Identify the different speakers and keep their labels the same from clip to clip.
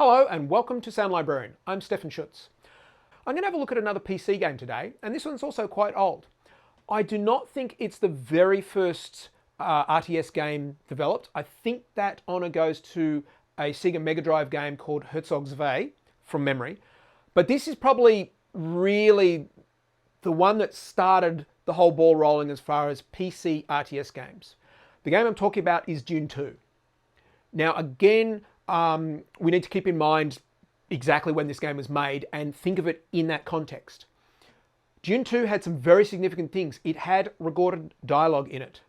Speaker 1: Hello and welcome to Sound Librarian. I'm Stefan Schutz. I'm going to have a look at another PC game today, and this one's also quite old. I do not think it's the very first RTS game developed. I think that honour goes to a Sega Mega Drive game called Herzog Zwei, from memory. But this is probably really the one that started the whole ball rolling as far as PC RTS games. The game I'm talking about is Dune 2. Now again, we need to keep in mind exactly when this game was made and think of it in that context. Dune 2 had some very significant things. It had recorded dialogue in it.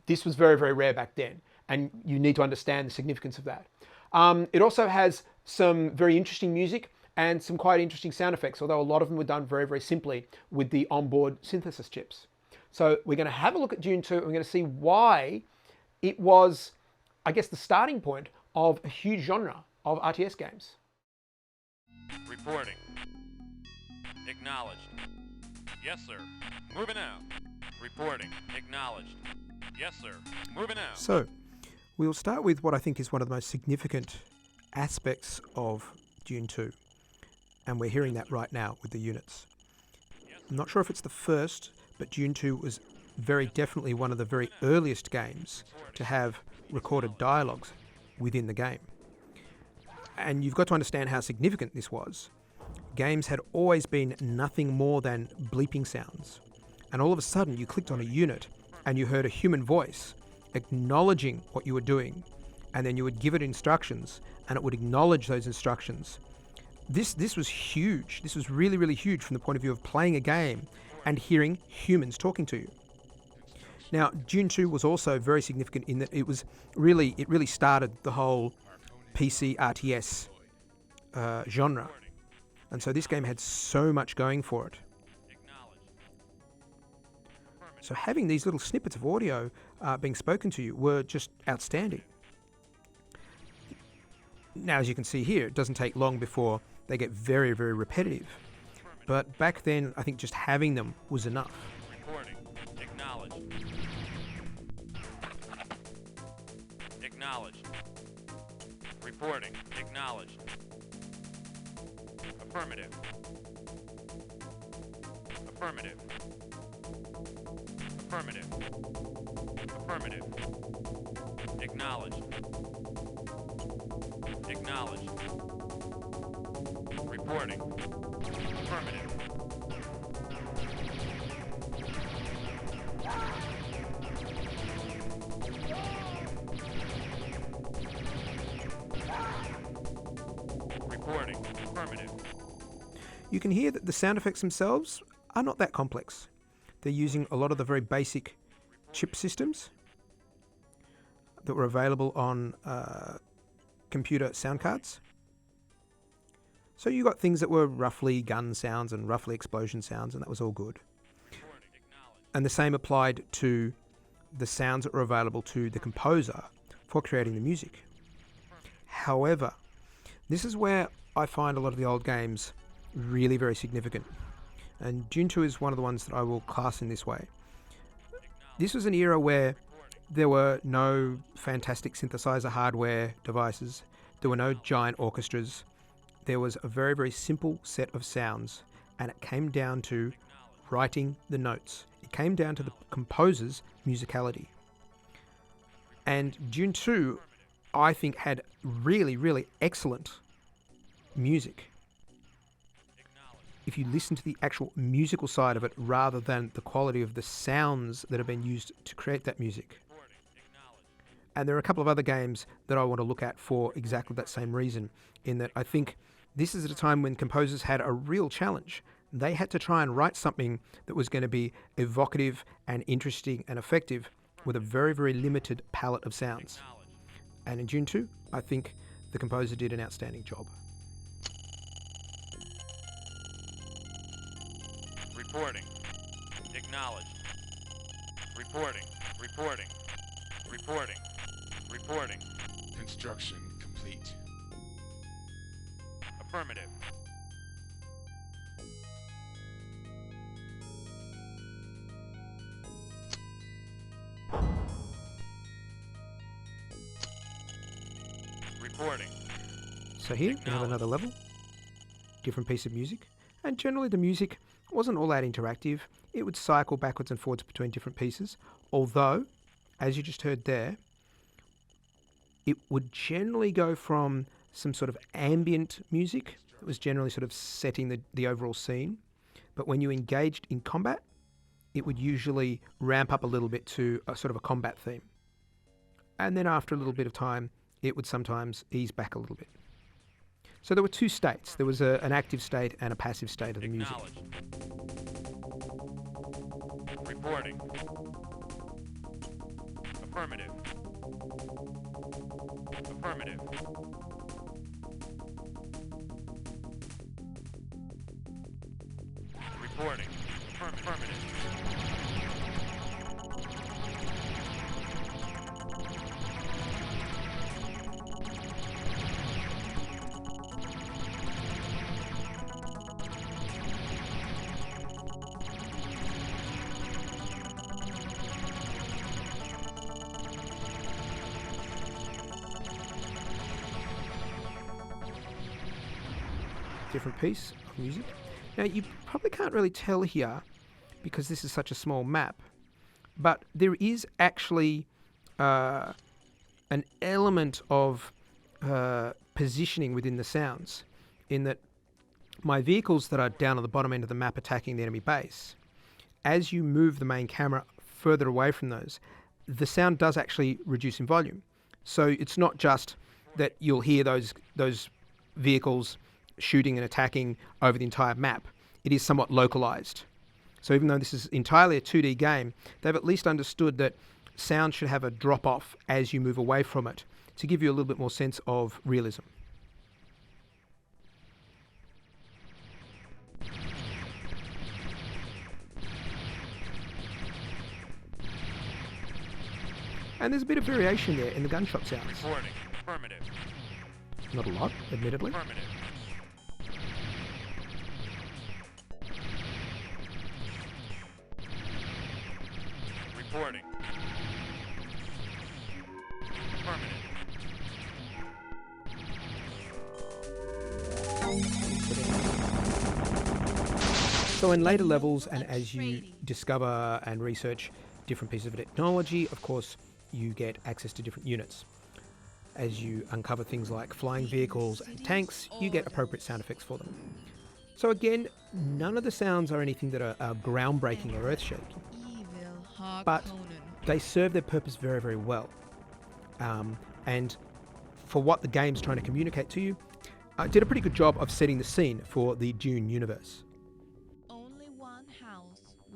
Speaker 1: This was very, very rare back then, and you need to understand the significance of that. It also has some very interesting music and some quite interesting sound effects, although a lot of them were done very, very simply with the onboard synthesis chips. So we're going to have a look at Dune 2 and we're going to see why it was, I guess, the starting point of a huge genre of RTS games.
Speaker 2: Reporting. Acknowledged. Yes, sir. Moving out. Reporting. Acknowledged. Yes, sir. Moving out.
Speaker 3: So, we'll start with what I think is one of the most significant aspects of Dune 2. And we're hearing that right now with the units. I'm not sure if it's the first, but Dune 2 was very definitely one of the very earliest games to have recorded dialogues within the game. And you've got to understand how significant this was. Games had always been nothing more than bleeping sounds. And all of a sudden you clicked on a unit and you heard a human voice acknowledging what you were doing, and then you would give it instructions and it would acknowledge those instructions. This was huge. This was really, really huge from the point of view of playing a game and hearing humans talking to you. Now, Dune 2 was also very significant in that it really started the whole PC RTS genre. And so this game had so much going for it. So having these little snippets of audio being spoken to you were just outstanding. Now, as you can see here, it doesn't take long before they get very, very repetitive. But back then, I think just having them was enough.
Speaker 2: Reporting. Acknowledged. Acknowledged. Reporting. Acknowledged. Affirmative. Affirmative. Affirmative. Affirmative. Acknowledged. Acknowledged. Reporting. Affirmative. Reporting. Affirmative.
Speaker 3: You can hear that the sound effects themselves are not that complex. They're using a lot of the very basic chip systems that were available on computer sound cards. So you got things that were roughly gun sounds and roughly explosion sounds, and that was all good. And the same applied to the sounds that were available to the composer for creating the music. However, this is where I find a lot of the old games really very significant. And Dune 2 is one of the ones that I will class in this way. This was an era where there were no fantastic synthesizer hardware devices. There were no giant orchestras. There was a very, very simple set of sounds, and it came down to writing the notes. It came down to the composer's musicality. And Dune 2, I think, had really, really excellent music. If you listen to the actual musical side of it rather than the quality of the sounds that have been used to create that music. And there are a couple of other games that I want to look at for exactly that same reason, in that I think this is at a time when composers had a real challenge. They had to try and write something that was going to be evocative and interesting and effective with a very, very limited palette of sounds. And in Dune 2, I think the composer did an outstanding job.
Speaker 2: Reporting. Acknowledged. Reporting. Reporting. Reporting. Reporting.
Speaker 4: Construction complete.
Speaker 2: Affirmative.
Speaker 1: Reporting.
Speaker 3: So here we have another level, different piece of music, and generally the music wasn't all that interactive. It would cycle backwards and forwards between different pieces, although, as you just heard there, it would generally go from some sort of ambient music. It was generally sort of setting the overall scene, but when you engaged in combat, it would usually ramp up a little bit to a sort of a combat theme. And then after a little bit of time, it would sometimes ease back a little bit. So there were two states. There was an active state and a passive state of the music.
Speaker 2: Reporting. Affirmative. Affirmative. Reporting. Affirmative.
Speaker 3: Different piece of music. Now you probably can't really tell here because this is such a small map, but there is actually an element of positioning within the sounds, in that my vehicles that are down at the bottom end of the map attacking the enemy base, as you move the main camera further away from those, the sound does actually reduce in volume. So it's not just that you'll hear those vehicles shooting and attacking over the entire map. It is somewhat localized. So even though this is entirely a 2D game, they've at least understood that sound should have a drop off as you move away from it to give you a little bit more sense of realism. And there's a bit of variation there in the gunshot sounds.
Speaker 2: Reporting. Affirmative.
Speaker 3: Not a lot, admittedly.
Speaker 2: Affirmative. Reporting. Affirmative.
Speaker 3: So in later levels, and as you discover and research different pieces of technology, of course, you get access to different units. As you uncover things like flying vehicles and tanks, you get appropriate sound effects for them. So again, none of the sounds are anything that are groundbreaking or earth-shaking, but they serve their purpose very, very well. And for what the game's trying to communicate to you, did a pretty good job of setting the scene for the Dune universe.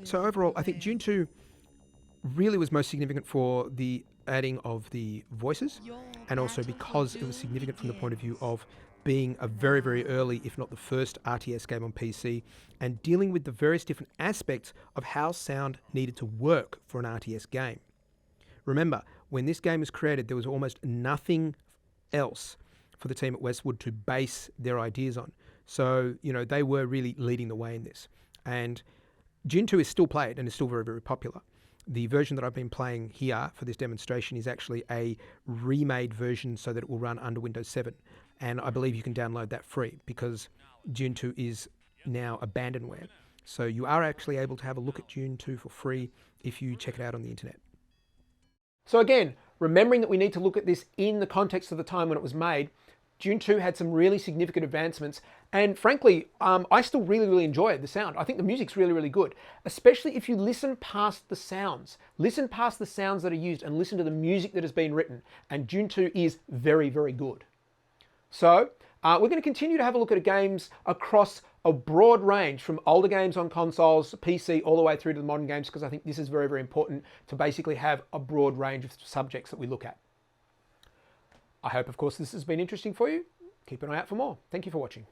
Speaker 3: So overall, I think Dune 2 really was most significant for the adding of the voices, and also because it was significant from the point of view of being a very, very early, if not the first RTS game on PC, and dealing with the various different aspects of how sound needed to work for an RTS game. Remember, when this game was created, there was almost nothing else for the team at Westwood to base their ideas on. So, they were really leading the way in this. And Dune 2 is still played and is still very, very popular. The version that I've been playing here for this demonstration is actually a remade version so that it will run under Windows 7. And I believe you can download that free because Dune 2 is now abandonware. So you are actually able to have a look at Dune 2 for free if you check it out on the internet.
Speaker 1: So again, remembering that we need to look at this in the context of the time when it was made, Dune 2 had some really significant advancements, and frankly, I still really, really enjoy the sound. I think the music's really, really good, especially if you listen past the sounds. Listen past the sounds that are used and listen to the music that has been written, and Dune 2 is very, very good. So, we're going to continue to have a look at games across a broad range, from older games on consoles, PC, all the way through to the modern games, because I think this is very, very important to basically have a broad range of subjects that we look at. I hope, of course, this has been interesting for you. Keep an eye out for more. Thank you for watching.